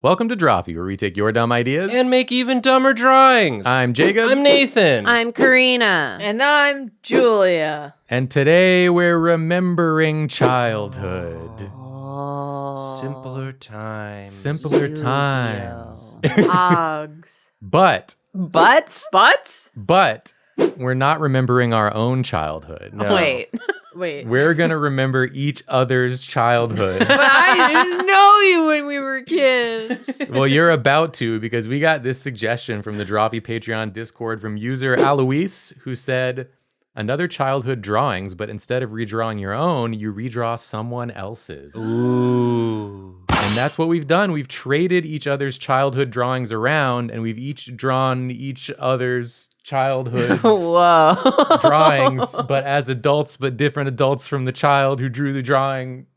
Welcome to Drawfee, where we take your dumb ideas And make even dumber drawings. I'm Jacob. I'm Nathan. I'm Karina. And I'm Julia. And today we're remembering childhood. Simpler times. Simpler times. Hogs. But Butts? we're not remembering our own childhood. No. Wait. We're going to remember each other's childhood. But I didn't know you when we were kids. Well, you're about to, because we got this suggestion from the Drawfee Patreon Discord from user Alois, who said, another childhood drawings, but instead of redrawing your own, you redraw someone else's. Ooh. And that's what we've done. We've traded each other's childhood drawings around, and we've each drawn each other's childhood Whoa. drawings, but as adults, but different adults from the child who drew the drawing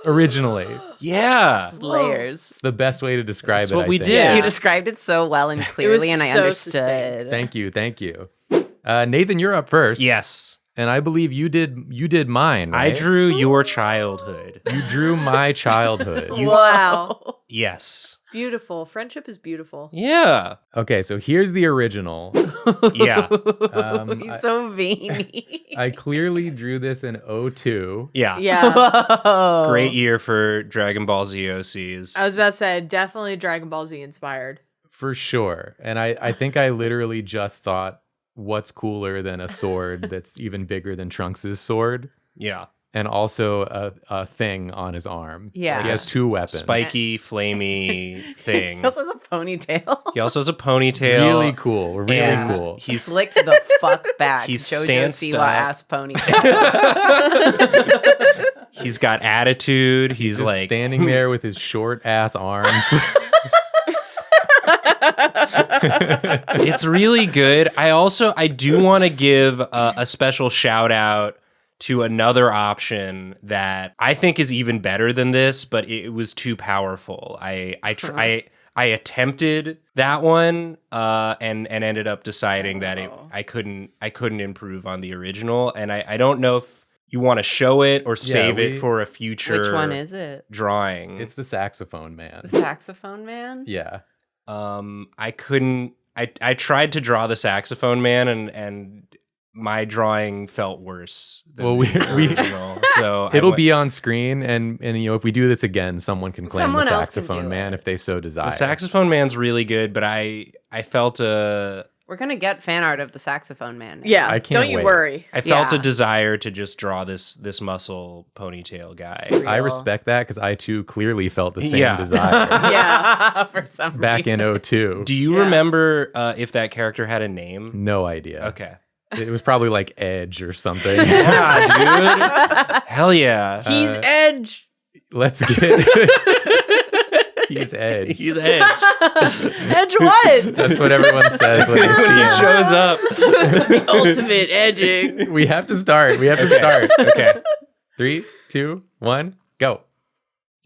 originally. Yeah. Layers. It's the best way to describe That's it. what we I think. did. Yeah. You described it so well and clearly, and I so understood. Thank you. Nathan, you're up first. Yes. And I believe you did mine, I right? drew your childhood. You drew my childhood. Wow. Yes. Beautiful. Friendship is beautiful. Yeah. Okay, so here's the original. Yeah. He's so veiny. I clearly drew this in 02. Yeah. Yeah. Whoa. Great year for Dragon Ball Z OCs. I was about to say, definitely Dragon Ball Z inspired. For sure. And I think I literally just thought, what's cooler than a sword that's even bigger than Trunks' sword? Yeah. And also a thing on his arm. Yeah. He has two weapons. Spiky, flamey thing. He also has a ponytail. He also has a ponytail. Really cool. Really And cool. He's Slicked the fuck back. He's Jojo stanced Siwa up. ass ponytail. He's got attitude. He's just like standing there with his short ass arms. It's really good. I do want to give a special shout out to another option that I think is even better than this, but it was too powerful. I attempted that one and ended up deciding that I couldn't improve on the original, and I don't know if you want to show it or save it for a future Which one is it? drawing. It's the saxophone man. The saxophone man? Yeah. I couldn't. I tried to draw the saxophone man, and my drawing felt worse than Well, the original. So It'll be on screen, and if we do this again, someone can claim Someone the else can saxophone do man it. if they so desire. the saxophone man's really good, but I felt a We're going to get fan art of the saxophone man. now. Yeah. I can't Don't you wait. worry. I felt a Yeah. desire to just draw this muscle ponytail guy. I Real. respect that because I too clearly felt the same Yeah. desire Yeah. For some back in reason. 02. Do you Yeah. remember if that character had a name? No idea. Okay. It was probably like Edge or something. Yeah, dude. Hell yeah. He's Edge. Let's get He's Edge. He's Edge. Edge what? That's what everyone says when they When he see him. shows up. Ultimate edging. We have to start. Okay. 3, 2, 1, go.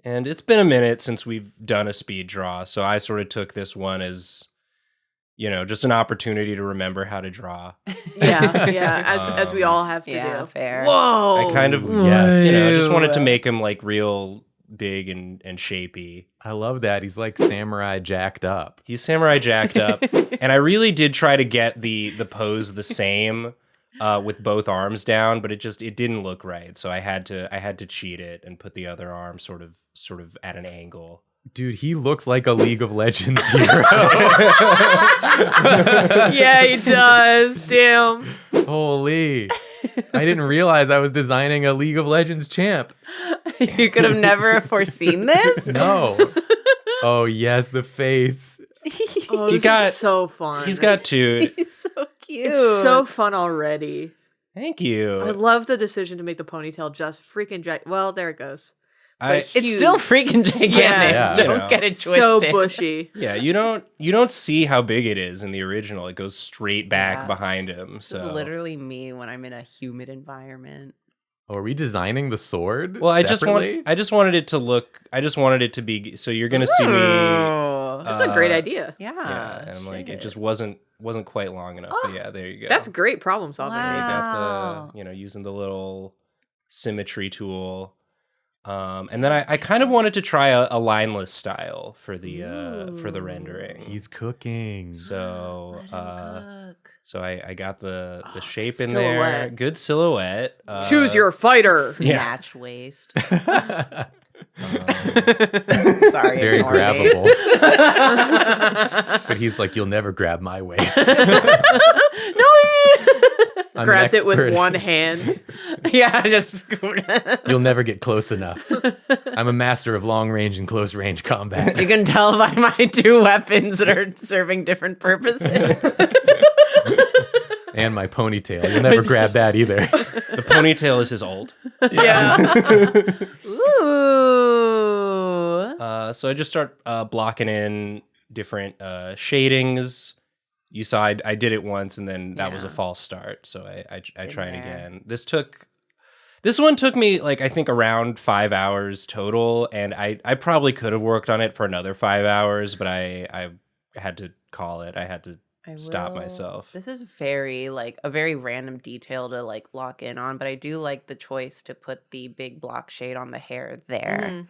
And it's been a minute since we've done a speed draw, so I sort of took this one as, just an opportunity to remember how to draw. Yeah. As we all have to Yeah, do. fair. Whoa. I kind of, Yes. just wanted to make him like real big and shapy. I love that. He's like samurai jacked up. He's samurai jacked up, and I really did try to get the pose the same with both arms down, but it didn't look right. So I had to cheat it and put the other arm sort of at an angle. Dude, he looks like a League of Legends hero. Yeah, he does. Damn. Holy. I didn't realize I was designing a League of Legends champ. You could have never foreseen this? No. Oh, yes, the face. Oh, He this got- is so fun. He's got two. He's so cute. It's so fun already. Thank you. I love the decision to make the ponytail just freaking jack. Well, there it goes. It's huge. still freaking gigantic. Yeah. Don't get it twisted. So bushy. Yeah, you don't see how big it is in the original. It goes straight back Yeah. behind him. This is So literally me when I'm in a humid environment. Oh, are we designing the sword? well, I separately? just wanted it to look. I just wanted it to be. So you're gonna see me. Oh. That's a great idea. Yeah. Yeah, and I'm like, it shit. just wasn't quite long enough. But yeah, there you go. That's great problem solving. I Wow. got the using the little symmetry tool. And then I kind of wanted to try a lineless style for the rendering. He's cooking. So Let him cook. so I got the shape in there. silhouette. Good silhouette. Choose your fighter. Snatched waist. Sorry, Very ignore me. grabbable. But he's like, you'll never grab my waist. No, I'm an Grabs it with expert. one hand. yeah, just You'll never get close enough. I'm a master of long range and close range combat. You can tell by my two weapons that are serving different purposes. And my ponytail. You'll never grab that either. The ponytail is his ult. yeah. Ooh. So I just start blocking in different shadings. You saw I did it once, and then that was a Yeah. false start. So I tried there. again. This one took me like I think around 5 hours total, and I probably could have worked on it for another 5 hours, but I had to call it. I had to stop myself. This is very like a very random detail to like lock in on, but I do like the choice to put the big block shade on the hair there. Mhm.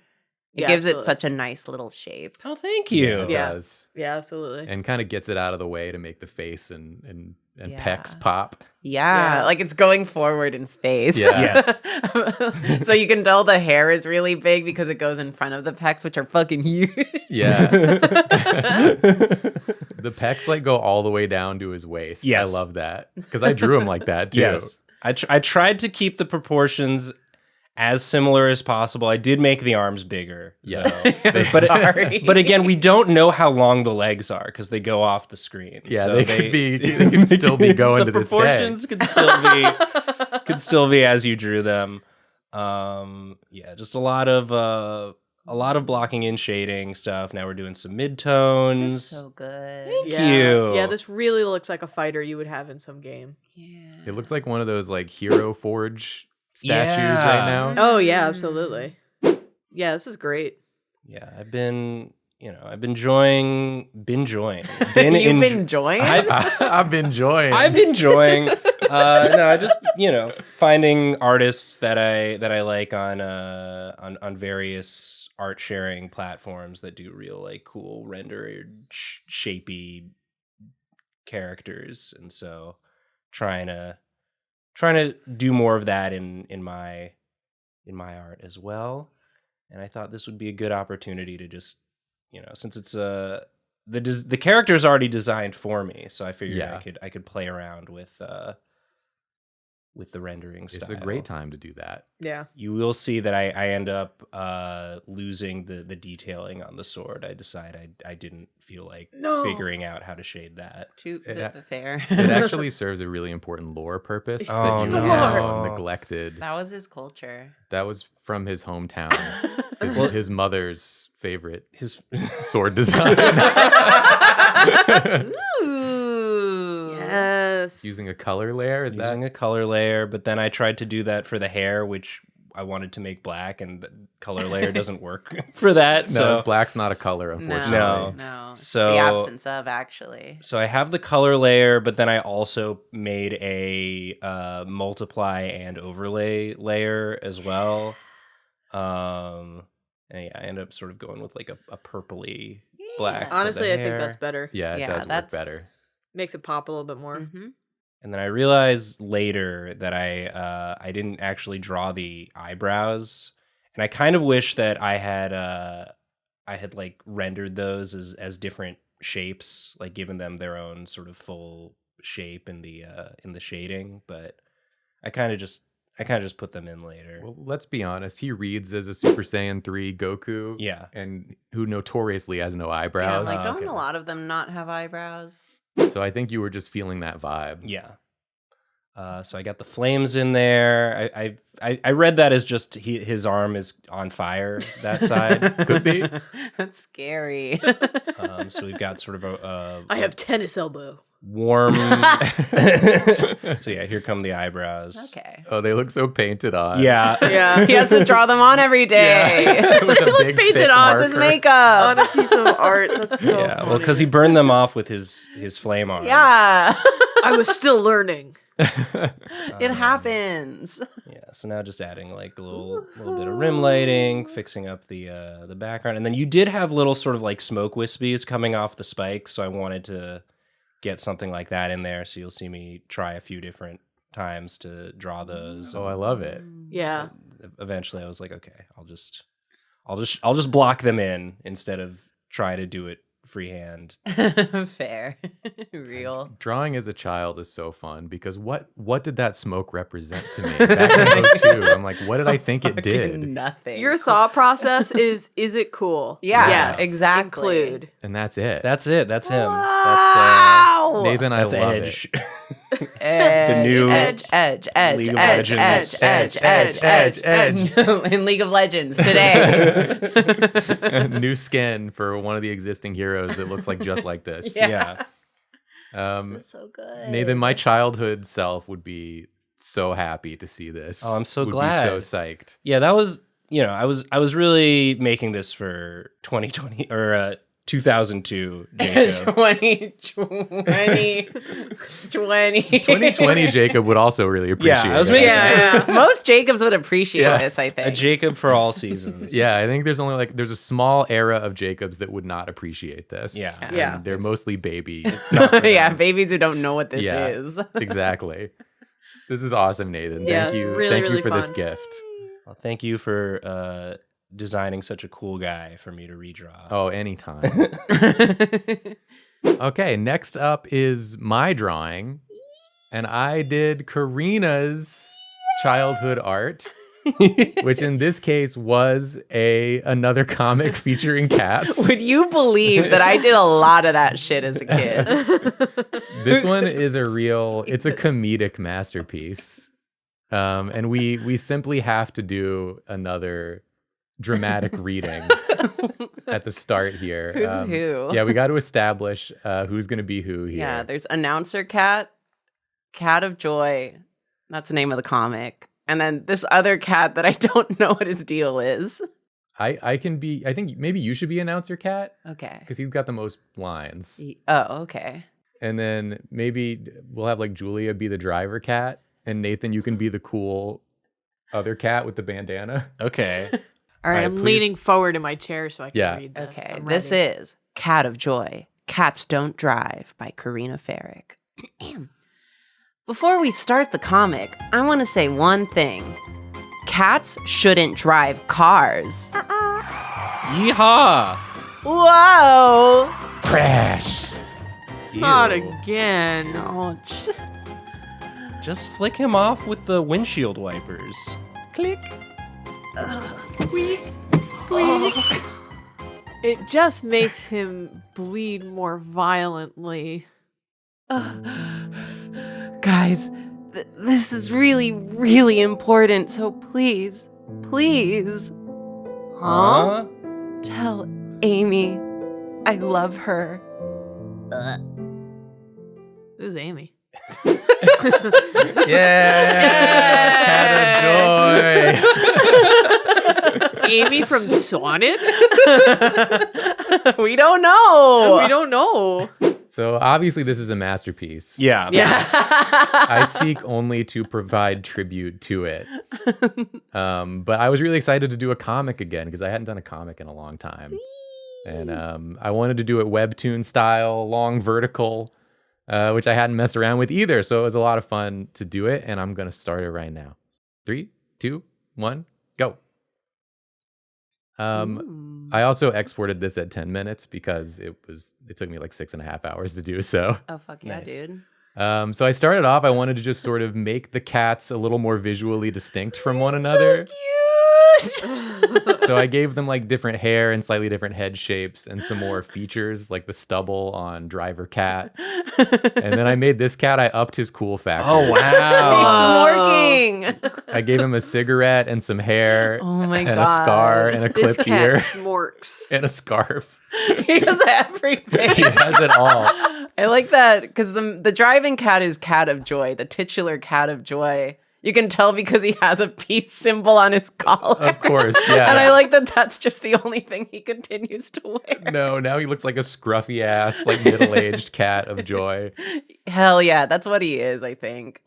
It Yeah, gives absolutely. it such a nice little shape. Oh, thank Yeah, you. it Yeah. does. Yeah, absolutely. And kind of gets it out of the way to make the face and Yeah. pecs pop. Yeah, Yeah. like it's going forward in space. Yeah. Yes. So you can tell the hair is really big because it goes in front of the pecs, which are fucking huge. Yeah. The pecs like go all the way down to his waist. Yes. I love that. Because I drew him like that too. Yes. I tried to keep the proportions as similar as possible. I did make the arms bigger. Yes. though. Sorry. But again, we don't know how long the legs are because they go off the screen. Yeah, So they could still be going the to this day. proportions could still be as you drew them. Yeah, just a lot of blocking in shading stuff. Now we're doing some midtones. This is so good. Thank Yeah. you. Yeah, this really looks like a fighter you would have in some game. Yeah. It looks like one of those like Hero Forge statues Yeah. right now. Oh yeah, absolutely. Yeah, this is great. Yeah, I've been enjoying. You've been enjoying? I've been enjoying. I've been enjoying. No, I just finding artists that I like on various art sharing platforms that do real like cool rendered shapy characters, and so trying to do more of that in my art as well. And I thought this would be a good opportunity to just since it's the character's already designed for me, so I figured Yeah. I could play around with the rendering style. It's a great time to do that. Yeah. You will see that I end up losing the detailing on the sword. I decide I didn't feel like No. figuring out how to shade that. Fair. It actually serves a really important lore purpose Oh, that you no. have neglected. That was his culture. That was from his hometown. Well- His mother's favorite His sword design. Ooh. Yes. Using a color layer, is using that? a color layer, but then I tried to do that for the hair, which I wanted to make black, and the color layer doesn't work for that. No, So black's not a color, unfortunately. No. It's So- the absence of actually. So I have the color layer, but then I also made a multiply and overlay layer as well. And yeah, I ended up sort of going with like a purpley black. for the Honestly, I think hair. that's better. Yeah, it Yeah, does work that's- better. Makes it pop a little bit more. Mm-hmm. And then I realized later that I didn't actually draw the eyebrows, and I kind of wish that I had like rendered those as different shapes, like given them their own sort of full shape in the shading. But I kind of just put them in later. Well, let's be honest. He reads as a Super Saiyan 3 Goku. Yeah. And who notoriously has no Yeah, eyebrows. like don't okay. a lot of them not have eyebrows? So I think you were just feeling that vibe. Yeah. So I got the flames in there. I read that as just his arm is on fire. That side Could be. That's scary. So we've got sort of a I have tennis elbow. warm. So yeah, here come the eyebrows. Okay. Oh, they look so painted on. Yeah. Yeah. He has to draw them on every day. Yeah. With a Look big, painted thick on, It's his marker. makeup. On a piece of art. That's so Yeah. Well, funny. because he burned them off with his flame arm. Yeah. I was still learning. It happens. Yeah, so now just adding like a little bit of rim lighting, fixing up the background, and then you did have little sort of like smoke wispies coming off the spikes, so I wanted to get something like that in there. So you'll see me try a few different times to draw those. Oh, I love it. Yeah. Eventually, I was like, okay, I'll just block them in instead of try to do it freehand. Fair. Real. Drawing as a child is so fun because what did that smoke represent to me? Back in 02, I'm like, what did I think it did? Fucking nothing. Your thought process is it cool? Yeah, Yes. exactly. Include. And that's it. That's it. That's him. Wow. Nathan, I That's love Edge. Edge, The new edge, League of edge, Legends. edge. In League of Legends today. it. New skin for one of the existing heroes that looks like just like this. Yeah. Yeah. This is so good. Nathan, my childhood self would be so happy to see this. Oh, I'm so would glad. Be so psyched. Yeah, that was, I was really making this for 2020 or 2002, Jacob. 2020. 2020 Jacob would also really appreciate I was it. making- Yeah. Most Jacobs would appreciate Yeah. this, I A think. Jacob for all seasons. Yeah, I think there's only there's a small era of Jacobs that would not appreciate this. Yeah. And Yeah. they're mostly baby. It's not for Yeah, them. babies who don't know what this Yeah. is. Exactly. This is awesome, Nathan. Yeah, Thank you. really, Thank really you for this fun. gift. Well, thank you for designing such a cool guy for me to redraw. Oh, anytime. Okay, next up is my drawing. And I did Karina's childhood art, which in this case was another comic featuring cats. Would you believe that I did a lot of that shit as a kid? This one is it's a comedic masterpiece. And we simply have to do another dramatic reading at the start here. Who's who? Yeah, we got to establish who's going to be who here. Yeah, there's Announcer Cat, Cat of Joy. That's the name of the comic. And then this other cat that I don't know what his deal is. I think maybe you should be Announcer Cat Okay. because he's got the most lines. Oh, okay. And then maybe we'll have like Julia be the driver cat, and Nathan, you can be the cool other cat with the bandana. Okay. All right, Alright, I'm please. leaning forward in my chair so I can Yeah. read this. Okay. I'm This ready. is Cat of Joy, Cats Don't Drive by Karina Farrick. Before we start the comic, I want to say one thing. Cats shouldn't drive cars. Yeehaw! Whoa! Crash. Not Ew. again. Ouch. Just flick him off with the windshield wipers. Click. Squeak. Squeak. It just makes him bleed more violently. Guys, this is really, really important, so please, Huh? tell Amy I love her. Who's Amy? Yeah. Cat of joy. Amy from Sonnet? We don't know. We don't know. So obviously this is a masterpiece. Yeah. Yeah. I seek only to provide tribute to it. But I was really excited to do a comic again because I hadn't done a comic in a long time. And I wanted to do it webtoon style, long vertical, which I hadn't messed around with either. So it was a lot of fun to do it. And I'm going to start it right now. 3, 2, 1, go. I also exported this at 10 minutes because it took me like 6.5 hours to do so. Oh, fuck yeah, Nice. dude. So I started off, I wanted to just sort of make the cats a little more visually distinct from one another. So cute. So I gave them like different hair and slightly different head shapes and some more features like the stubble on driver cat. And then I made this cat, I upped his cool factor. Oh, wow. He's smorking. I gave him a cigarette and some hair Oh my and god. a scar and a This clipped cat ear smorks. and a scarf. He has everything. He has it all. I like that because the driving cat is Cat of Joy, the titular Cat of Joy. You can tell because he has a peace symbol on his collar. Of course, yeah. And I like that that's just the only thing he continues to wear. No, now he looks like a scruffy ass, like middle-aged cat of joy. Hell yeah, that's what he is, I think.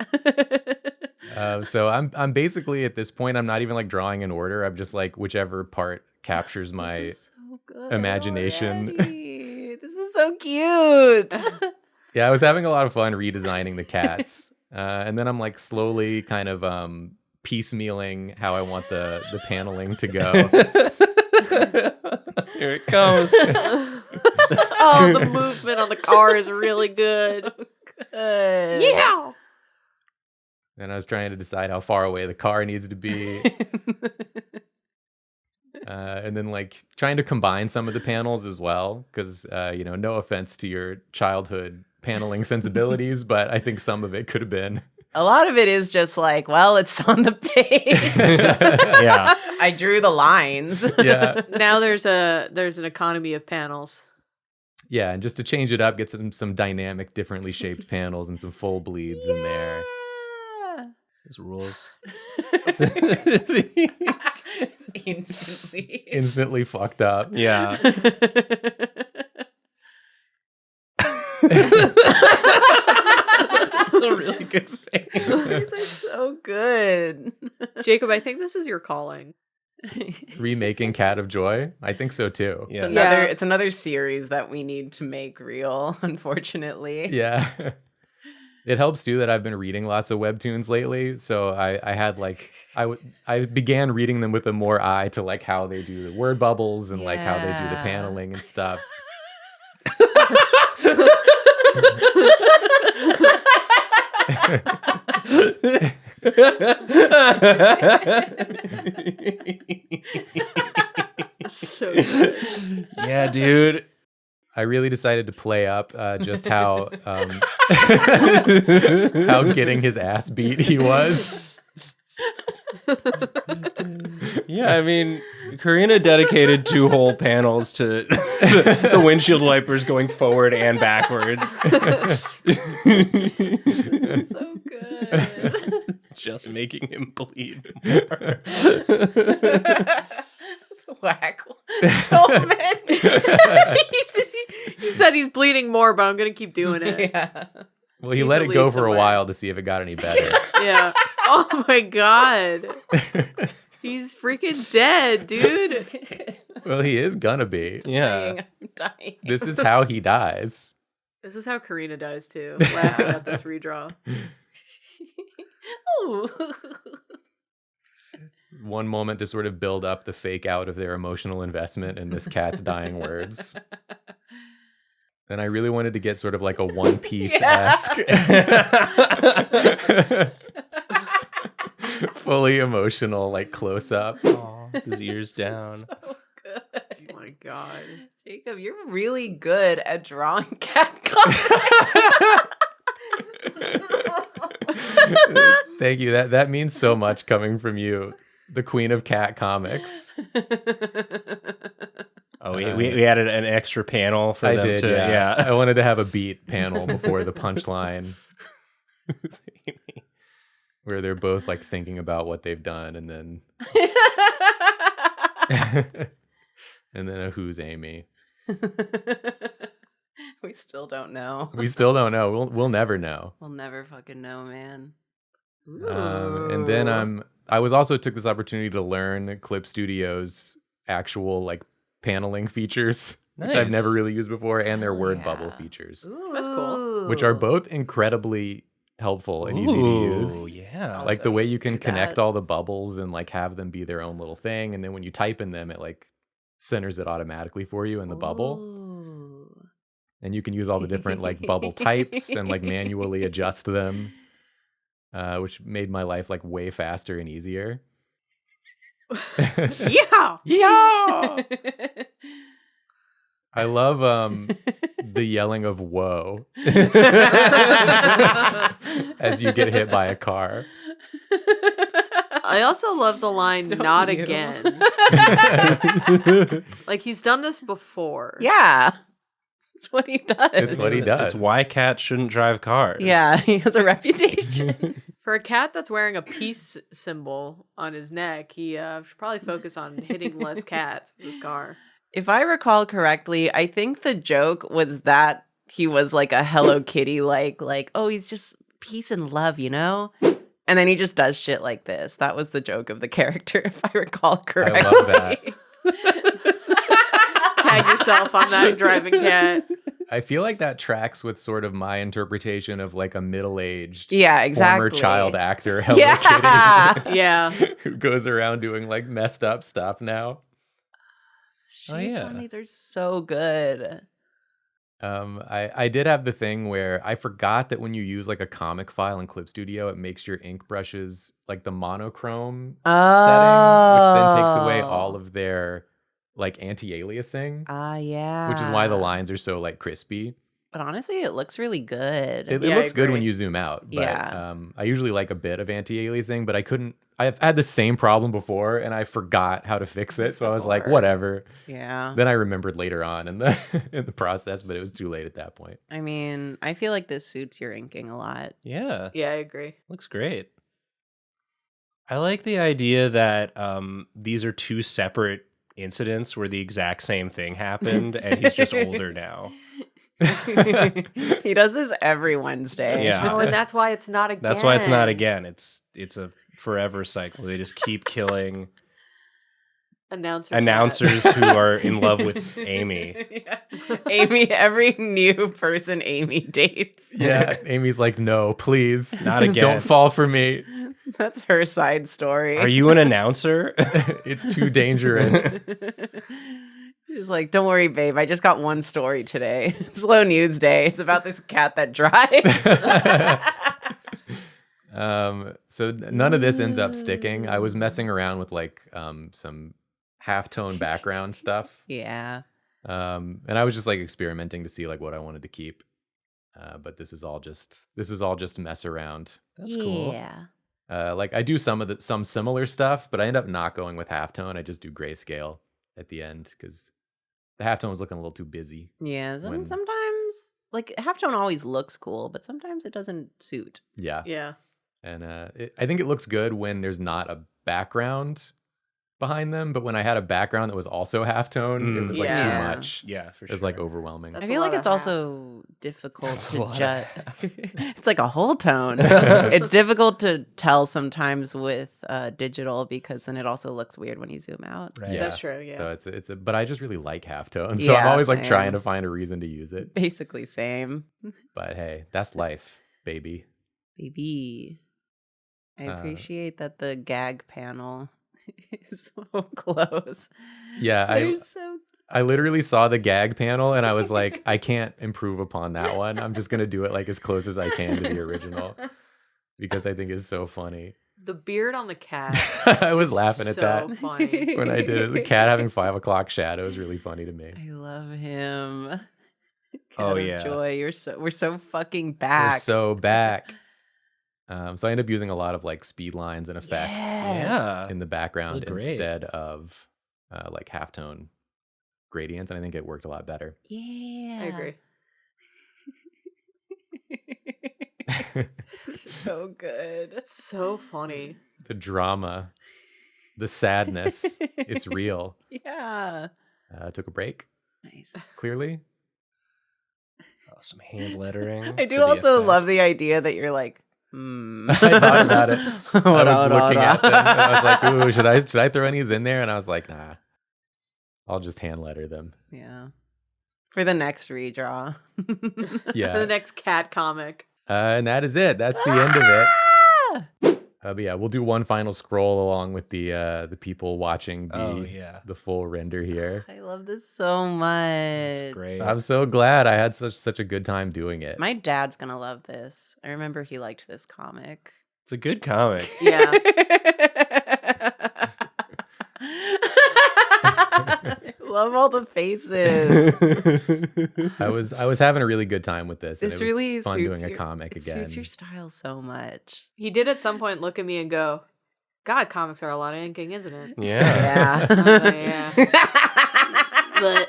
So I'm basically at this point, I'm not even like drawing in order. I'm just like whichever part captures my This is so good imagination. already. This is so cute. Yeah, I was having a lot of fun redesigning the cats. And then I'm like slowly kind of piecemealing how I want the paneling to go. Here it comes. Oh, the movement on the car is really good. Good. Yeah. And I was trying to decide how far away the car needs to be. And then like trying to combine some of the panels as well. Because, no offense to your childhood paneling sensibilities, but I think some of it could have been. A lot of it is just like, well, it's on the page. Yeah. I drew the lines. Yeah. Now there's an economy of panels. Yeah, and just to change it up, get some dynamic, differently shaped panels and some full bleeds in there. These rules. It's instantly. Instantly fucked up. Yeah. A really good face. These are so good. Jacob, I think this is your calling. Remaking Cat of Joy? I think so too. Yeah. It's another series that we need to make real, unfortunately. Yeah. It helps too that I've been reading lots of webtoons lately, so I had like I began reading them with a more eye to like how they do the word bubbles and like how they do the Yeah. paneling and stuff. So good. Yeah, dude. I really decided to play up just how how getting his ass beat he was. Yeah, I mean, Karina dedicated 2 whole panels to the windshield wipers going forward and backward. So good. Just making him bleed more. Whack. So many. He said he's bleeding more, but I'm gonna keep doing it. Yeah. Well, See he if let it it go leads for a somewhere. while to see if it got any better. Yeah. Oh my god. He's freaking dead, dude. Well, he is gonna be. Yeah. I'm dying. This is how he dies. This is how Karina dies too. Laughing at this redraw. Ooh. One moment to sort of build up the fake out of their emotional investment in this cat's dying words. And I really wanted to get sort of like a One Piece-esque. Fully emotional, like close up. His ears down. So good. Oh my god. Jacob, you're really good at drawing cat comics. Thank you. That means so much coming from you, the queen of cat comics. Oh, we added an extra panel for I them did, to, yeah. I wanted to have a beat panel before the punchline where they're both like thinking about what they've done and then and then a who's Amy. We still don't know. We still don't know. We'll never know. We'll never fucking know, man. And then I was also took this opportunity to learn Clip Studio's actual like paneling features, which I've Nice. never really used before, and their Hell word yeah. bubble features, That's cool. which are both incredibly helpful and easy to Ooh, use. yeah. Like the Also way need you to can do connect that. all the bubbles and like have them be their own little thing, and then when you type in them, it like centers it automatically for you in the bubble. Ooh. And you can use all the different like bubble types and like manually adjust them, which made my life like way faster and easier. Yeah. Yeah. I love the yelling of whoa as you get hit by a car. I also love the line Don't not you? again. Like he's done this before. Yeah. That's what he does. It's what he does. It's why cats shouldn't drive cars. Yeah, he has a reputation. For a cat that's wearing a peace symbol on his neck, he should probably focus on hitting less cats with his car. If I recall correctly, I think the joke was that he was like a Hello Kitty, like, oh, he's just peace and love, you know? And then he just does shit like this. That was the joke of the character, if I recall correctly. I love that. Tag yourself on that driving cat. I feel like that tracks with sort of my interpretation of like a middle-aged Yeah, exactly. former child actor, Hello Yeah. Kitty, Yeah. who goes around doing like messed up stuff now. Shapes yeah. on these are so good. I did have the thing where I forgot that when you use like a comic file in Clip Studio, it makes your ink brushes like the monochrome setting, which then takes away all of their like anti-aliasing, Yeah. which is why the lines are so like crispy. But honestly, it looks really good. It Yeah, I looks good when agree. you zoom out. But, Yeah. I usually like a bit of anti-aliasing, but I've had the same problem before and I forgot how to fix it. So I was like, Lord. whatever. Yeah. Then I remembered later on in the in the process, but it was too late at that point. I mean, I feel like this suits your inking a lot. Yeah. Yeah, I agree. Looks great. I like the idea that these are two separate incidents where the exact same thing happened and he's just older now. He does this every Wednesday. Yeah. Oh, and that's why it's not again. That's why it's not again. It's a forever cycle. They just keep killing announcers who are in love with Amy. Yeah. Amy, every new person Amy dates. Yeah. Amy's like, no, please. Not again. Don't fall for me. That's her side story. Are you an announcer? It's too dangerous. He's like, don't worry, babe. I just got one story today. Slow news day. It's about this cat that drives. So none of this ends up sticking. I was messing around with like some halftone background stuff. Yeah. And I was just like experimenting to see like what I wanted to keep. But this is all just mess around. That's cool. Yeah. Like I do some similar stuff, but I end up not going with halftone. I just do grayscale at the end because the halftone was looking a little too busy. Yeah. When- Sometimes, like, halftone always looks cool, but sometimes it doesn't suit. Yeah. Yeah. And I think it looks good when there's not a background behind them, but when I had a background that was also halftone, it was like Yeah. too much. Yeah, for It sure. was like overwhelming. That's I a feel like lot it's of also difficult That's a to lot of judge. half. It's like a whole tone. It's difficult to tell sometimes with digital because then it also looks weird when you zoom out. Right. Yeah. That's true. Yeah. So it's but I just really like halftone. So I'm Yeah, always like same. trying to find a reason to use it. Basically, same. But hey, that's life, baby. Baby. I Uh, appreciate that the gag panel is so close. Yeah, They're so I literally saw the gag panel and I was like, I can't improve upon that one. I'm just gonna do it like as close as I can to the original because I think it's so funny. The beard on the cat. I was is laughing at so that funny. when I did it. The cat having 5 o'clock shadow is really funny to me. I love him. Oh, Cat of yeah. Joy, we're so fucking We're back. so back. So I end up using a lot of like speed lines and effects Yeah. in the background Look great. instead of like halftone gradients, and I think it worked a lot better. Yeah. I agree. So good. That's so funny. The drama, the sadness, it's real. Yeah. Took a break, Nice. clearly. Oh, some hand lettering. I do for the also love the effects. idea that you're like, I thought about it. I was looking at them and I was like, ooh, should I throw any in there? And I was like, nah, I'll just hand letter them. Yeah. For the next redraw. Yeah. For the next cat comic. And that is it. That's the end of it. Ah! But yeah, we'll do one final scroll along with the people watching Oh, yeah. the full render here. I love this so much. That's great. I'm so glad I had such a good time doing it. My dad's gonna love this. I remember he liked this comic. It's a good comic. Yeah. Love all the faces. I was having a really good time with this. And This it was really fun suits doing a your- comic It again. suits your style so much. He did at some point look at me and go, God, comics are a lot of inking, isn't it? Yeah. Yeah. Yeah. But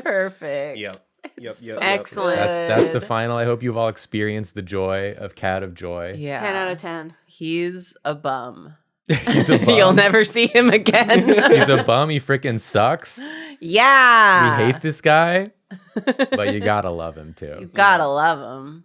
Perfect. Yep. Excellent. That's the final. I hope you've all experienced the joy of Cat of Joy. Yeah. 10 out of 10. He's a bum. He's a bum. You'll never see him again. He's a bum. He freaking sucks. Yeah. We hate this guy, but you gotta love him You too. gotta love him.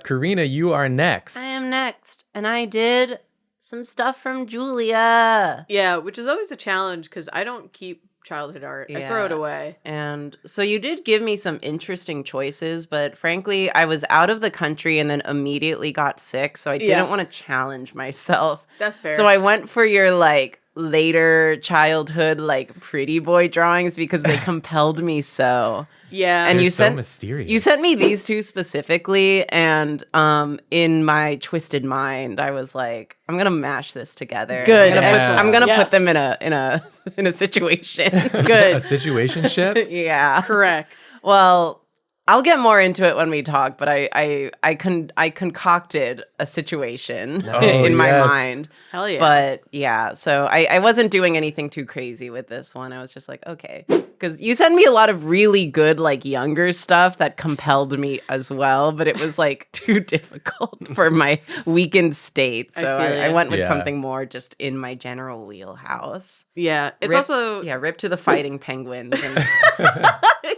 Karina, you are next. I am next. And I did some stuff from Julia. Yeah, which is always a challenge because I don't keep childhood art. I throw it Yeah. away. And so you did give me some interesting choices, but frankly, I was out of the country and then immediately got sick. So I Yeah. didn't want to challenge myself. That's fair. So I went for your like later childhood, like pretty boy drawings because they compelled me so. yeah. And They're you so sent- mysterious. You sent me these two specifically, and in my twisted mind, I was like, I'm gonna mash this together. Good. I'm gonna Yes. put them in a situation. a Good. situationship. Yeah. Correct. Well, I'll get more into it when we talk, but I concocted a situation Oh, in my yes. mind. Hell yeah. But yeah, so I wasn't doing anything too crazy with this one. I was just like, okay. Because you sent me a lot of really good, like, younger stuff that compelled me as well, but it was, like, too difficult for my weakened state. I So feel I ya. went with Yeah. something more just in my general wheelhouse. yeah. It's Rip- also. Yeah, rip to the fighting penguins and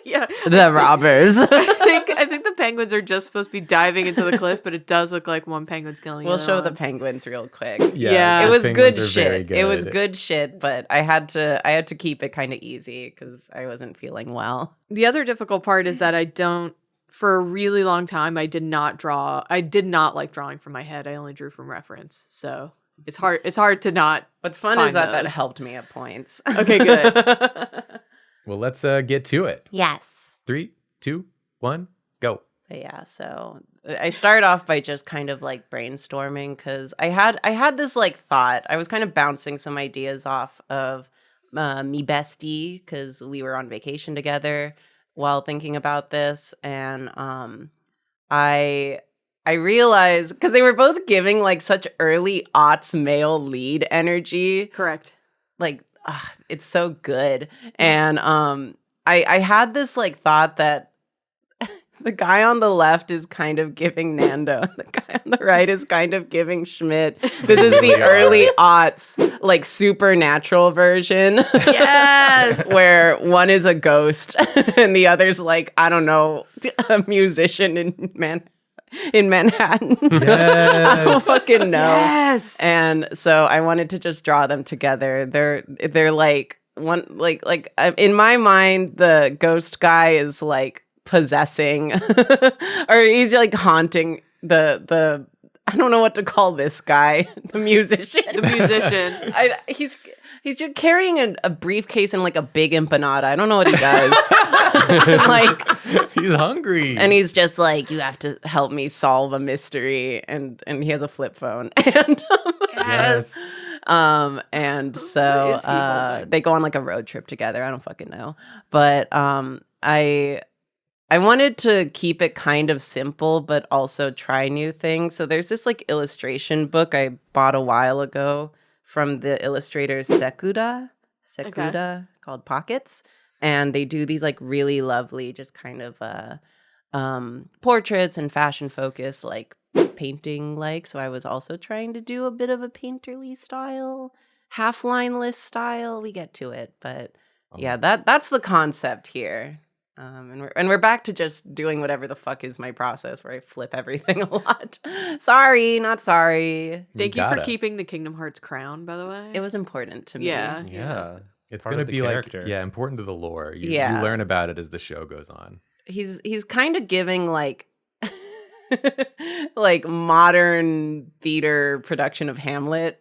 yeah. the robbers. I think the penguins are just supposed to be diving into the cliff, but it does look like one penguin's killing We'll the show other the one. penguins real quick. Yeah. It the was penguins good are very shit. It was good. good shit, but I had to keep it kind of easy because I wasn't feeling well. The other difficult part is that I don't. For a really long time, I did not draw. I did not like drawing from my head. I only drew from reference. So it's hard. It's hard to not. What's fun Find is that those. helped me at points. Okay, good. Well, let's get to it. Yes. 3, 2, 1, go. But yeah, so I start off by just kind of like brainstorming because I had this like thought. I was kind of bouncing some ideas off of me bestie because we were on vacation together while thinking about this, and I realized because they were both giving like such early aughts male lead energy, Correct. like it's so good, and I had this like thought that the guy on the left is kind of giving Nando. The guy on the right is kind of giving Schmidt. This is the really early aughts, like supernatural version. Yes. Where one is a ghost and the other's like, I don't know, a musician in Manhattan. I don't Yes. fucking know. Yes. And so I wanted to just draw them together. They're like one like in my mind the ghost guy is like possessing or he's like haunting the I don't know what to call this guy, the musician. The musician. He's just carrying a briefcase and like a big empanada. I don't know what he does. Like He's hungry. and he's just like, you have to help me solve a mystery, and he has a flip phone. And Yes. and so What is he holding? they go on like a road trip together. I don't fucking know. But I wanted to keep it kind of simple, but also try new things. So there's this like illustration book I bought a while ago from the illustrator Sekuda called Pockets. And they do these like really lovely, just kind of portraits and fashion focus, like painting like. So I was also trying to do a bit of a painterly style, half lineless style. We get to it, but yeah, that's the concept here. And we're back to just doing whatever the fuck is my process, where I flip everything a lot. Sorry, not sorry. Thank you for gotta. keeping the Kingdom Hearts crown, by the way. It was important to me. Yeah. Yeah. It's Part going to of the be character. like, important to the lore. You Yeah. learn about it as the show goes on. He's kind of giving like like modern theater production of Hamlet.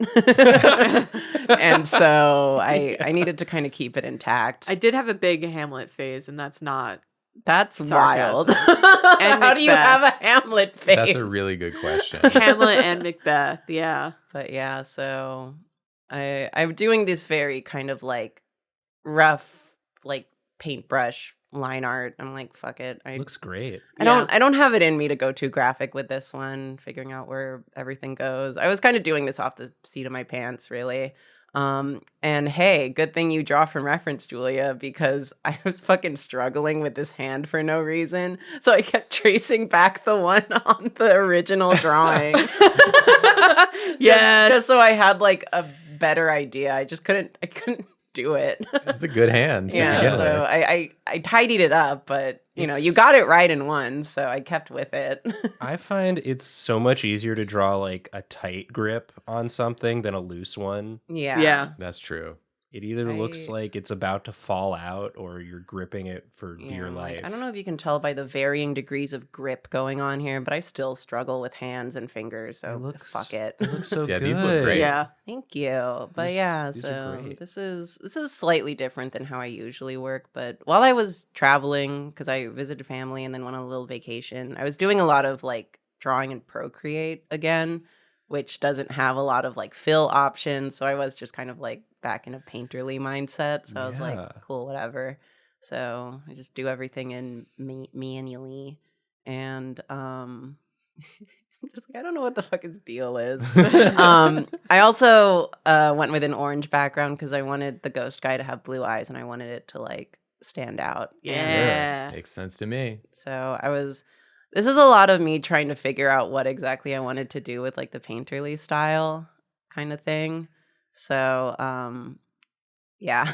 And so I needed to kind of keep it intact. I did have a big Hamlet phase, and that's not. That's Sarcasm. wild. And How do you Macbeth. have a Hamlet face? That's a really good question. Hamlet and Macbeth, yeah. But yeah, so I'm doing this very kind of like rough, like paintbrush line art. I'm like, fuck it. Looks great. I don't have it in me to go too graphic with this one, figuring out where everything goes. I was kind of doing this off the seat of my pants, really. And hey, good thing you draw from reference, Julia, because I was fucking struggling with this hand for no reason. So I kept tracing back the one on the original drawing. Yes. Just so I had like a better idea. I couldn't do it. It's a good hand. To Yeah, begin so with. I tidied it up, but you It's- got it right in one, so I kept with it. I find it's so much easier to draw like a tight grip on something than a loose one. Yeah. Yeah. That's true. It either looks I- like it's about to fall out or you're gripping it for dear Yeah, like, life. I don't know if you can tell by the varying degrees of grip going on here, but I still struggle with hands and fingers, so fuck it. It looks so Yeah, good. these look great. Yeah. Thank you. But These- yeah, these are so great. this is slightly different than how I usually work. But while I was traveling, because I visited family and then went on a little vacation, I was doing a lot of like drawing in Procreate again, which doesn't have a lot of like fill options. So I was just kind of like back in a painterly mindset. So I was Yeah. like, cool, whatever. So I just do everything in manually. And I don't know what the fuck his deal is. I also went with an orange background because I wanted the ghost guy to have blue eyes and I wanted it to like stand out. And Yeah. Makes sense to me. so this is a lot of me trying to figure out what exactly I wanted to do with like the painterly style kind of thing. So yeah.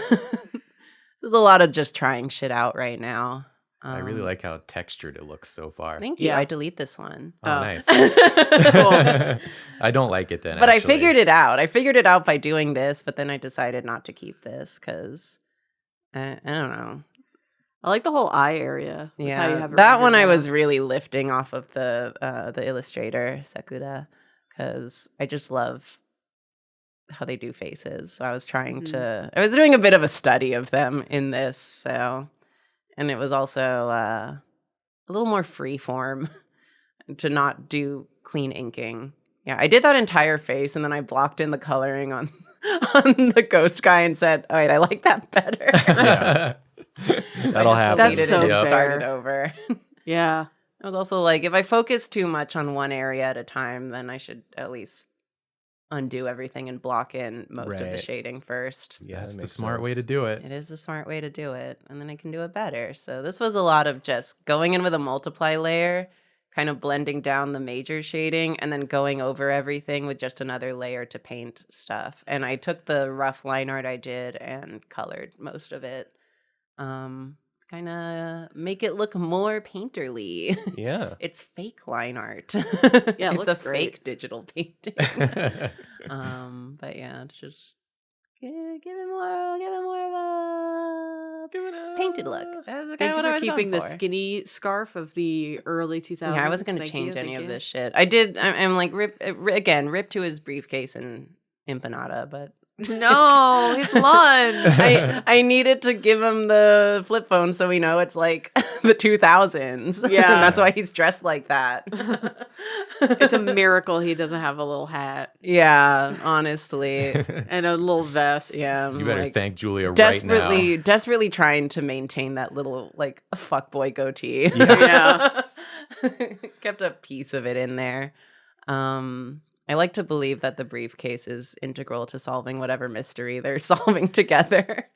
There's a lot of just trying shit out right now. I really like how textured it looks so far. Thank you. Yeah. I delete this one. Oh, Oh. nice. Cool. I don't like it then. But I actually. figured it out. I figured it out by doing this, but then I decided not to keep this because I don't know. I like the whole eye area. with how you Yeah, have it that rendered one I now. was really lifting off of the illustrator Sakura because I just love how they do faces. So I was trying I was doing a bit of a study of them in this. So, and it was also a little more free form to not do clean inking. Yeah, I did that entire face and then I blocked in the coloring on on the ghost guy and said, "All right, I like that better." Yeah. That'll happen. Deleted That's so it and Yep. started fair. over. Yeah. I was also like, if I focus too much on one area at a time, then I should at least undo everything and block in most of the Right. shading first. Yeah, That's that the makes smart way sense. to do it. It is a smart way to do it, and then I can do it better. So this was a lot of just going in with a multiply layer, kind of blending down the major shading, and then going over everything with just another layer to paint stuff. And I took the rough line art I did and colored most of it. Kind of make it look more painterly. Yeah. It's fake line art. Yeah, it it's looks a great. fake digital painting. But yeah, it's just give it more of a painted look. That's kind Thank of you what I for was keeping going the for. skinny scarf of the early 2000s. Yeah, I wasn't going to Thank change you, any thank of you. this shit. I did. I'm like rip to his briefcase and empanada, but No, his lunch. I needed to give him the flip phone so we know it's like the 2000s. Yeah. And that's why he's dressed like that. It's a miracle he doesn't have a little hat Yeah, honestly. and a little vest. Yeah. I'm You better like, thank Julia right now. desperately trying to maintain that little like fuckboy goatee. Yeah. Kept a piece of it in there. I like to believe that the briefcase is integral to solving whatever mystery they're solving together.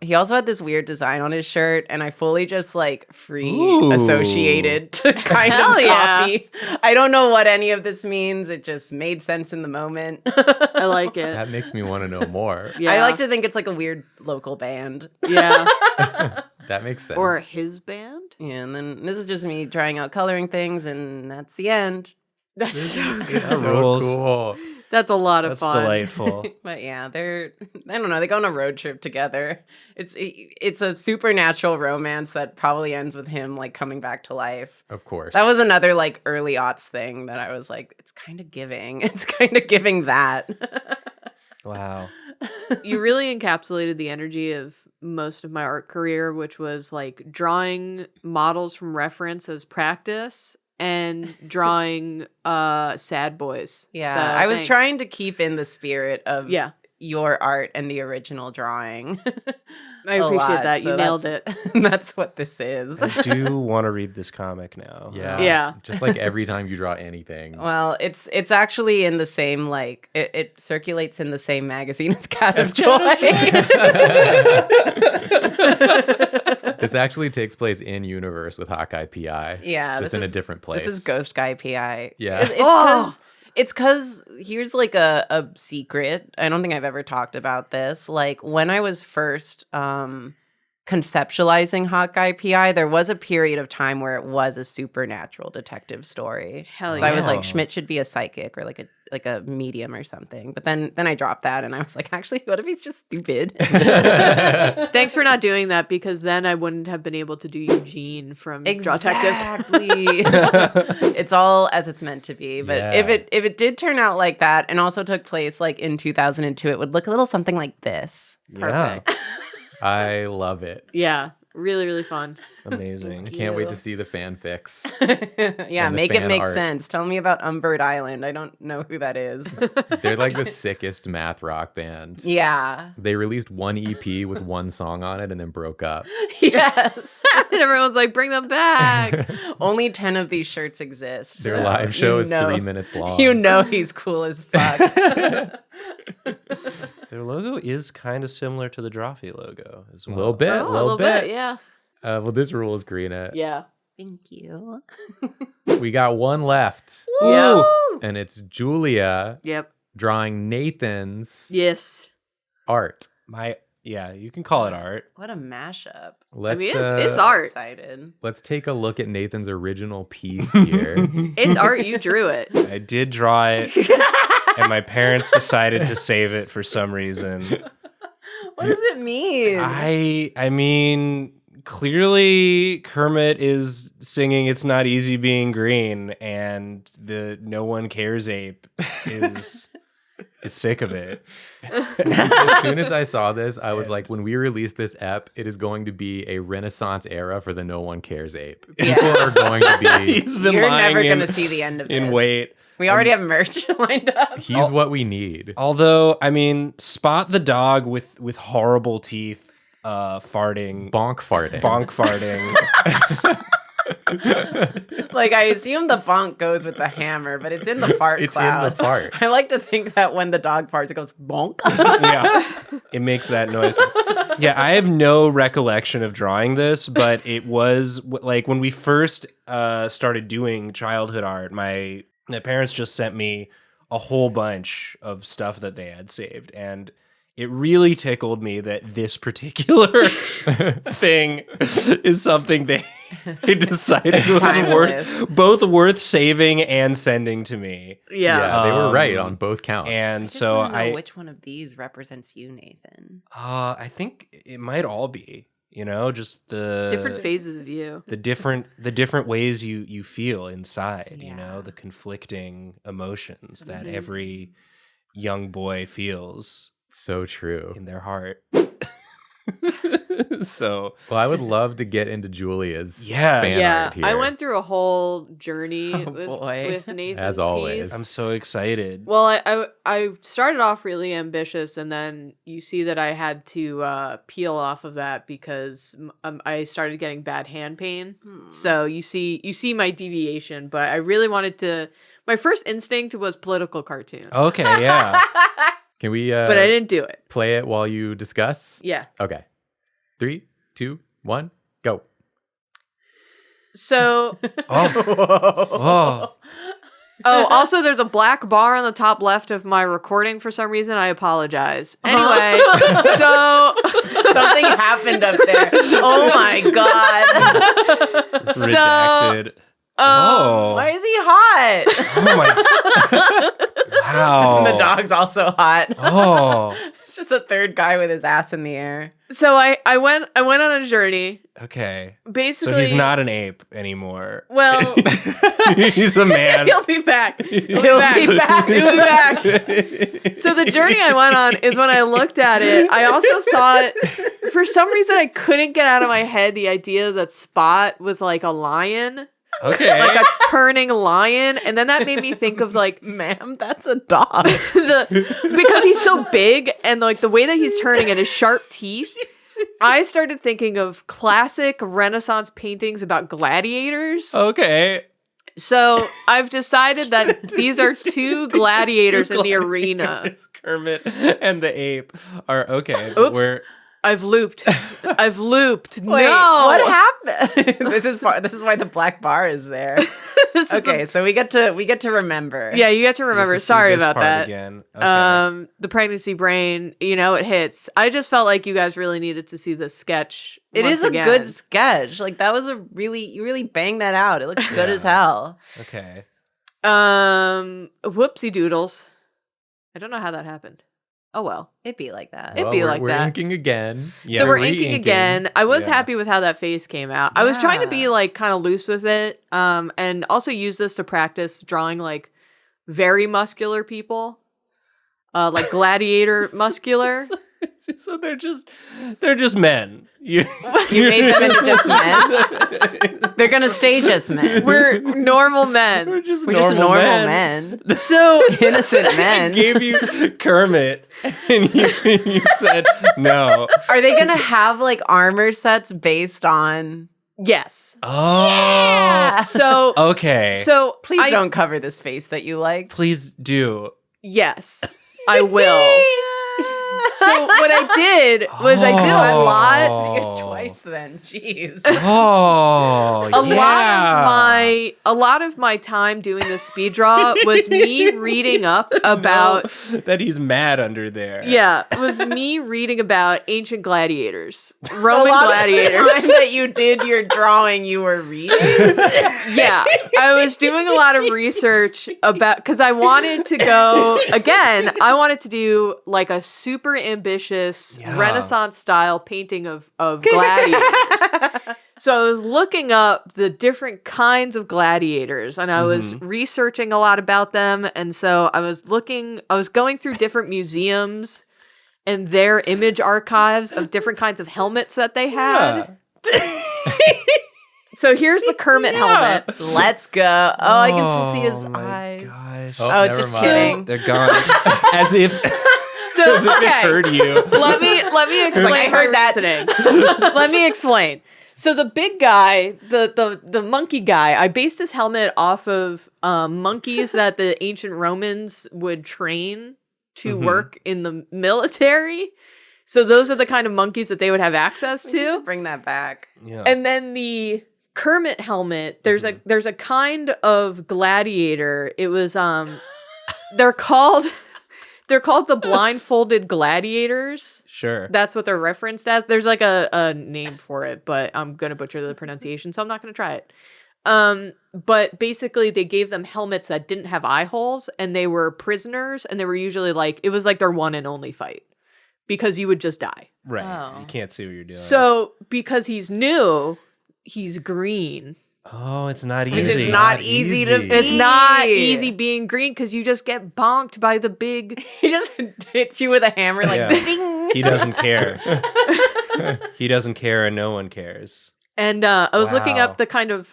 He also had this weird design on his shirt, and I fully just like Ooh. associated to kind Hell of yeah. copy. I don't know what any of this means. It just made sense in the moment. I like it. That makes me want to know more. Yeah. I like to think it's like a weird local band. Yeah. That makes sense. Or his band. Yeah, and then this is just me trying out coloring things, and that's the end. That's so It's good. That so rules. cool. That's a lot of That's fun. delightful. But yeah, I don't know, they go on a road trip together. It's a supernatural romance that probably ends with him like coming back to life. Of course. That was another like early aughts thing that I was like, it's kind of giving. It's kind of giving that. Wow. You really encapsulated the energy of most of my art career, which was like drawing models from reference as practice and drawing sad boys. Yeah, So, I was thanks. trying to keep in the spirit of Yeah. your art and the original drawing. I a appreciate lot, that. You so nailed it. That's what this is. I do want to read this comic now. Yeah. Yeah. Just like every time you draw anything. Well, it's actually in the same like it circulates in the same magazine as Cat of Joy. This actually takes place in universe with Hawkeye PI. Yeah, Just in a different place. This is Ghost Guy PI. Yeah. It's because here's like a secret. I don't think I've ever talked about this. Like when I was first conceptualizing Hawkeye PI, there was a period of time where it was a supernatural detective story. Hell So I was yeah. like, Schmidt should be a psychic or like a medium or something. But then I dropped that and I was like, actually, what if he's just stupid? Thanks for not doing that because then I wouldn't have been able to do Eugene from Draw Detectives. Exactly. It's all as it's meant to be. But Yeah. if it did turn out like that and also took place like in 2002, it would look a little something like this. Perfect. I love it. Yeah. Really, really fun. Amazing. I can't wait to You. see the fanfics. Yeah, And the make it fan make art. sense. Tell me about Umbird Island. I don't know who that is. They're like the sickest math rock band. Yeah. They released one EP with one song on it and then broke up. Yes. And everyone's like, bring them back. Only 10 of these shirts exist. Their so live show you is know- 3 minutes long. You know he's cool as fuck. Their logo is kind of similar to the Drawfee logo as A well. little bit, Oh, a little bit. yeah. Well, this rule is Karina. Yeah. Thank you. We got one left, Yeah. and it's Julia Yep. drawing Nathan's Yes. art. Yeah, you can call it art. What a mashup. Let's mean, it's art. Excited. let's take a look at Nathan's original piece here. It's art. You drew it. I did draw it, and my parents decided to save it for some reason. What does it mean? I mean, clearly Kermit is singing "It's Not Easy Being Green," and the "No One Cares" ape is sick of it. As soon as I saw this, I was like, when we release this ep, it is going to be a Renaissance era for the No One Cares ape. People are going to be. He's been You're lying never going in, to see the end of in this. wait. We already have merch lined up. He's what we need. Although, I mean, Spot the dog with horrible teeth, farting, Bonk farting. bonk farting. Like, I assume the bonk goes with the hammer, but it's in the fart It's cloud. in the fart. I like to think that when the dog farts, it goes bonk. Yeah, it makes that noise. Yeah, I have no recollection of drawing this, but it was like when we first started doing childhood art, my parents just sent me a whole bunch of stuff that they had saved, and it really tickled me that this particular thing is something they decided was Timeless. both worth saving and sending to me. Yeah. They were right Um, on both counts. And Just so wanna know I which one of these represents you, Nathan? I think it might all be, just the Different phases of you. the different ways you feel inside, Yeah. the conflicting emotions It's that amazing. every young boy feels so true. in their heart. So Well, I would love to get into Julia's Yeah. fan Yeah. art here. I went through a whole journey Oh, with boy. Nathan's As always. piece. I'm so excited. Well, I started off really ambitious, and then you see that I had to peel off of that because I started getting bad hand pain. So you see my deviation, but I really wanted to. My first instinct was political cartoon, Okay, yeah. Can we but I didn't do it. play it while you discuss? Yeah. Okay. 3, 2, 1, go. So Oh. also there's a black bar on the top left of my recording for some reason. I apologize. Anyway, so Something happened up there. Oh my god. Redacted. Why is he hot? Oh my. Wow. The dog's also hot. Oh. It's just a third guy with his ass in the air. So I went on a journey. Okay. Basically, So he's not an ape anymore. Well, He's a man. he'll be back. He'll be He'll back. be back. He'll be back. So the journey I went on is when I looked at it, I also thought, for some reason, I couldn't get out of my head the idea that Spot was like a lion. Okay. like a turning lion, and then that made me think of like Ma'am, that's a dog. because he's so big and like the way that he's turning and his sharp teeth. I started thinking of classic Renaissance paintings about gladiators. Okay. So I've decided that these are two gladiators in the arena. Kermit and the ape are okay. Oops. I've looped. Wait, No. what happened? This is why the black bar is there. This is Okay, so we get to remember. Yeah, you get to remember. Sorry about that. Again. Okay. The pregnancy brain, it hits. I just felt like you guys really needed to see this sketch. It once is a again. good sketch. Like that was you really banged that out. It looks good as hell. Okay. Whoopsie doodles. I don't know how that happened. Oh well. It'd be like that. It'd be like we're that. inking again. Yeah. So we're re-inking. inking again. I was Yeah. happy with how that face came out. I was trying to be Yeah. like kind of loose with it. And also use this to practice drawing like very muscular people. Like gladiator muscular. So they're just men. You made them into just men? They're gonna stay just men. We're normal men. We're just We're just normal men. So Innocent men. I gave you Kermit, and you said no. Are they gonna have like armor sets based on? yes. Oh. So Okay. so Please don't cover this face that you like. Please do. yes, I will. So what I did was I did a lot. Oh. See it twice then. Jeez. Oh, A lot of my time doing this speed draw was me reading up about that he's mad under there. it was me reading about ancient gladiators, A Roman lot gladiators. of the time that you did your drawing, you were reading. Yeah, I was doing a lot of research about because I wanted to go again. I wanted to do like a super ambitious Renaissance style painting of gladiators. So I was looking up the different kinds of gladiators and I was researching a lot about them. And so I was going through different museums and their image archives of different kinds of helmets that they had. So here's the Kermit helmet. Let's go. Oh, I can still see his my eyes. Gosh. Oh, never just mind. kidding. They're gone. As if So as if it hurt you. let me explain I my heard that. reasoning. Let me explain. So the big guy, the monkey guy, I based his helmet off of monkeys that the ancient Romans would train to work in the military. So those are the kind of monkeys that they would have access to. Bring that back. Yeah. And then the Kermit helmet, there's a kind of gladiator. It was they're called the blindfolded gladiators. Sure. That's what they're referenced as. There's like a name for it, but I'm gonna butcher the pronunciation, so I'm not gonna try it. But basically they gave them helmets that didn't have eye holes, and they were prisoners, and they were usually like it was like their one and only fight. Because you would just die. Right. Oh. You can't see what you're doing. So because he's new, he's green. Oh, it's not Which easy. is not easy to be. It's not easy being green because you just get bonked by the big. He just hits you with a hammer like Yeah. ding. He doesn't care. He doesn't care, and no one cares. And I was looking Wow. up the kind of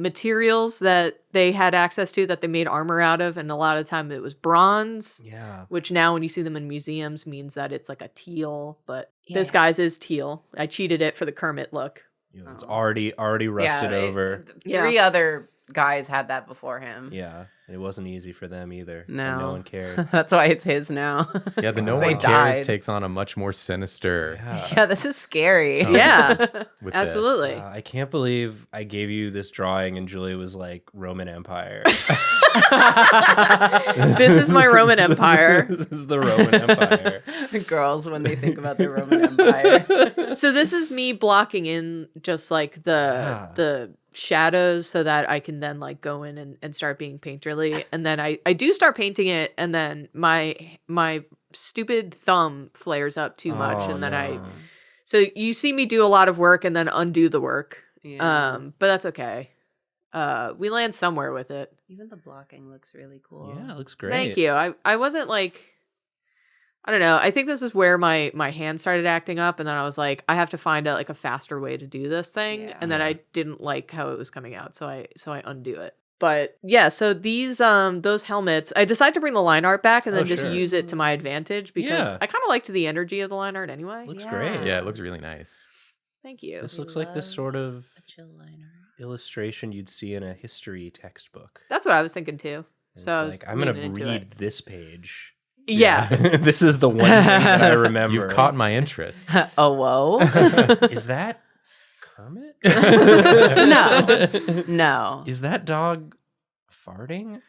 materials that they had access to that they made armor out of, and a lot of the time it was bronze, Yeah. which now when you see them in museums means that it's like a teal, but this Yeah. guy's is teal. I cheated it for the Kermit look. You know, it's Oh. already rusted over. Yeah. 3 other guys had that before him. Yeah. And it wasn't easy for them either. and No. no one cared. That's why it's his now. Yeah, the No They One Cares died. takes on a much more sinister Yeah, this is scary. tone Yeah, with absolutely. this. I can't believe I gave you this drawing and Julia was like Roman Empire. This is my Roman Empire. This is the Roman Empire. Girls when they think about the Roman Empire. So this is me blocking in just like the shadows so that I can then like go in and start being painterly. And then I do start painting it, and then my stupid thumb flares up too much, Oh, and then no. so you see me do a lot of work and then undo the work. Yeah. But that's okay. We land somewhere with it. Even the blocking looks really cool. Yeah, it looks great. Thank you. I wasn't like I don't know. I think this is where my hand started acting up, and then I was like, I have to find a faster way to do this thing, Yeah. and then I didn't like how it was coming out, so I undo it. But yeah, so these those helmets, I decided to bring the line art back and then just sure. use it to my advantage because Yeah. I kind of liked the energy of the line art anyway. Looks Yeah. great. Yeah, it looks really nice. Thank you. This We looks like the love sort of A chill liner. illustration you'd see in a history textbook. That's what I was thinking too. And So I it's was like, I'm gonna leaning into read it. this page. Yeah. This is the one thing that I remember. You've caught my interest. Oh, whoa. Is that Kermit? No. No. Is that dog farting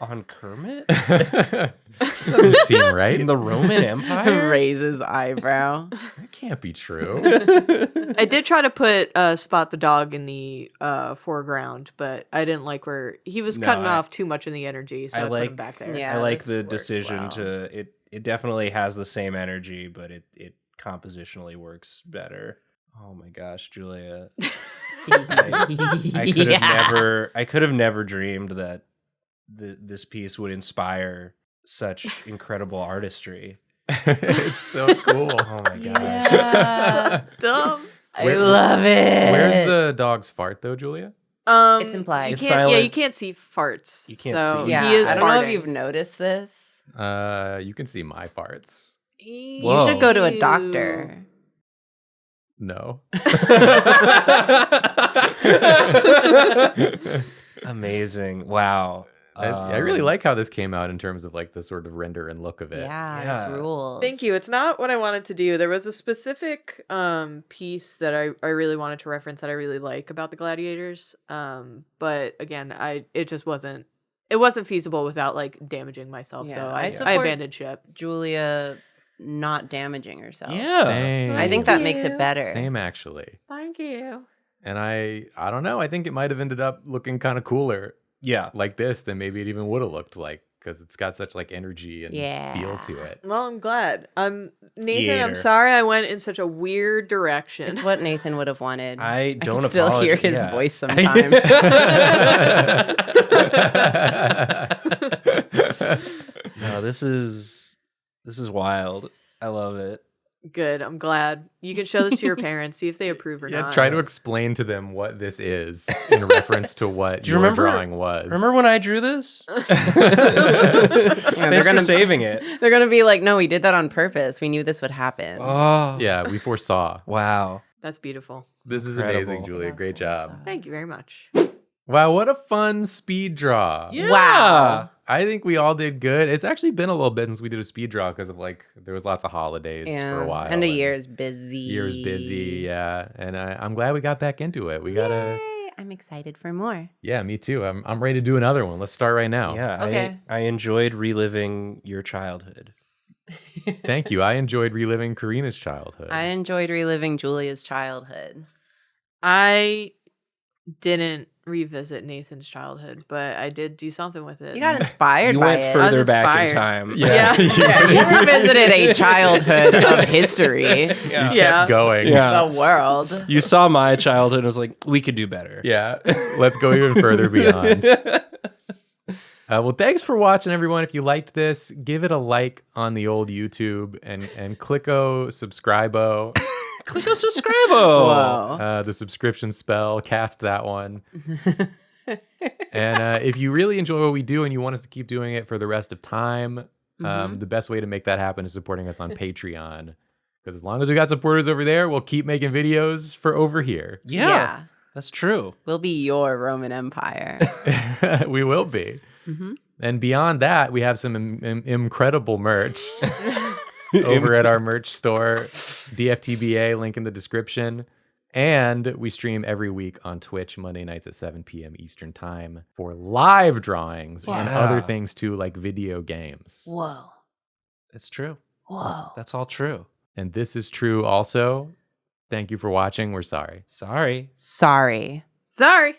on Kermit Doesn't seem right. in the Roman Empire? Raises eyebrow. That can't be true. I did try to put Spot the dog in the foreground, but I didn't like where he was No, cutting I- off too much in the energy, so I I put like- him back there. Yeah. I like this the works decision well. to it definitely has the same energy, but it compositionally works better. Oh my gosh, Julia. I could have never dreamed that this piece would inspire such incredible artistry. It's so cool. Oh my gosh. Yeah. Dumb. I love it. Where's the dog's fart though, Julia? It's implied. You It's can't, yeah, silent. you can't see farts. You can't so see. Yeah, he is I don't know if farting. you've noticed this. You can see my farts. Whoa. You should go to a Ew. doctor. No. Amazing. Wow. I really like how this came out in terms of like the sort of render and look of it. Yeah, Yeah. this rules. Thank you. It's not what I wanted to do. There was a specific piece that I really wanted to reference that I really like about the gladiators. But again, it just wasn't feasible without like damaging myself. Yeah, so I I support- abandoned ship. Julia not damaging herself. Yeah. Same. I think that makes it you. better. Same actually. Thank you. And I don't know. I think it might have ended up looking kind of cooler Yeah. like this than maybe it even would have looked like because it's got such like energy and Yeah. feel to it. Well, I'm glad. Nathan, I'm Theater. sorry I went in such a weird direction. It's what Nathan would have wanted. I don't can still hear apologize. his Yeah. voice sometimes. No, this is wild. I love it. Good. I'm glad. You can show this to your parents, see if they approve or Yeah, not. try to explain to them what this is in reference to what Do you your remember- drawing was. Remember when I drew this? Yeah, Thanks they're for gonna saving it. They're gonna be like, no, we did that on purpose. We knew this would happen. Oh. Yeah, we foresaw. Wow. That's beautiful. This is Incredible. amazing, Julia. Great job. Thank you very much. Wow, what a fun speed draw. Yeah. Wow. I think we all did good. It's actually been a little bit since we did a speed draw because of like there was lots of holidays for a while. And a year's busy. Year's busy, yeah. And I'm glad we got back into it. We gotta, Yay, I'm excited for more. yeah, me too. I'm ready to do another one. Let's start right now. Yeah. Okay. I enjoyed reliving your childhood. Thank you. I enjoyed reliving Karina's childhood. I enjoyed reliving Julia's childhood. I didn't revisit Nathan's childhood, but I did do something with it. You got inspired You by went it. further was back in inspired. time. Yeah. Yeah, you revisited a childhood of history, You Yeah. Yeah. kept going. Yeah. the world. You saw my childhood and was like, we could do better. Yeah. Let's go even further beyond. Well, thanks for watching, everyone. If you liked this, give it a like on the old YouTube and clicko subscribe-o. Click on subscribe. Whoa. The subscription spell, cast that one. And if you really enjoy what we do and you want us to keep doing it for the rest of time, the best way to make that happen is supporting us on Patreon. Because as long as we got supporters over there, we'll keep making videos for over here. Yeah. That's true. We'll be your Roman Empire. We will be. Mhm. And beyond that, we have some incredible merch over at our merch store, DFTBA, link in the description. And we stream every week on Twitch, Monday nights at 7 p.m. Eastern Time for live drawings and Yeah. other things too, like video games. Whoa. It's true. Whoa. That's all true. And this is true also. Thank you for watching. We're sorry. Sorry. Sorry. Sorry.